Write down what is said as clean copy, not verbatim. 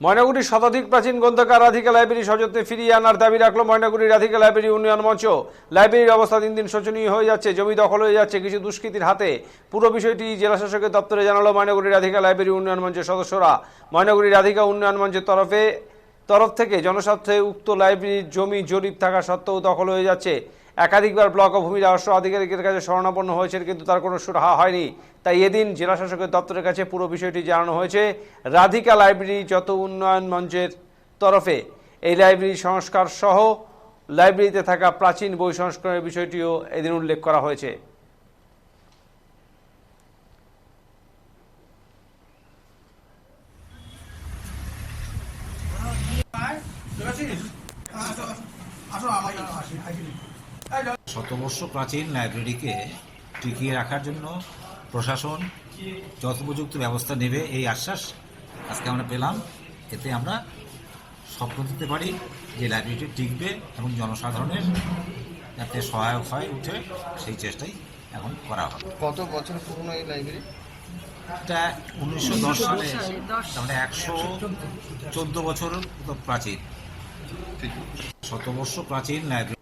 ময়নাগুড়ির শতাধিক প্রাচীন গ্রন্থাগার রাধিকা লাইব্রেরি সযত্নে ফিরিয়ে আনার দাবি রাখলো ময়নাগুড়ির রাধিকা লাইব্রেরি উন্নয়ন মঞ্চ। লাইব্রেরির অবস্থা দিন দিন শোচনীয় হয়ে যাচ্ছে, জমি দখল হয়ে যাচ্ছে কিছু দুষ্কৃতীর হাতে। পুরো বিষয়টি জেলা শাসকের দপ্তরে জানালো ময়নাগুড়ির রাধিকা লাইব্রেরি উন্নয়ন মঞ্চের সদস্যরা। ময়নাগুড়ির রাধিকা উন্নয়ন মঞ্চের তরফ থেকে জনস্বার্থে উক্ত লাইব্রেরির জমি জরিপ থাকা সত্ত্বেও দখল হয়ে যাচ্ছে। একাধিকবার ব্লক ও ভূমি রাজস্ব আধিকারিকের কাছে শরণাপন্ন হয়েছে, কিন্তু তার কোনো সুরাহা হয়নি। তাই এদিন জেলা শাসকের দপ্তরের কাছে পুরো বিষয়টি জানানো হয়েছে। রাধিকা লাইব্রেরি যত উন্নয়ন মঞ্চের তরফে এই লাইব্রেরি সংস্কার সহ লাইব্রেরিতে থাকা প্রাচীন বই সংস্করণের বিষয়টিও এদিন উল্লেখ করা হয়েছে। শতবর্ষ প্রাচীন লাইব্রেরিকে টিকিয়ে রাখার জন্য প্রশাসন যথোপযুক্ত ব্যবস্থা নেবে এই আশ্বাস আজকে আমরা পেলাম। এতে আমরা স্বপ্ন দিতে পারি যে লাইব্রেরিটি টিকবে এবং জনসাধারণের যাতে সহায়ক হয় উঠে সেই চেষ্টাই এখন করা হবে। কত বছর পুরনো এই লাইব্রেরি? এটা 1910 সালে, মানে 114 বছর প্রাচীন, শতবর্ষ প্রাচীন লাইব্রেরি।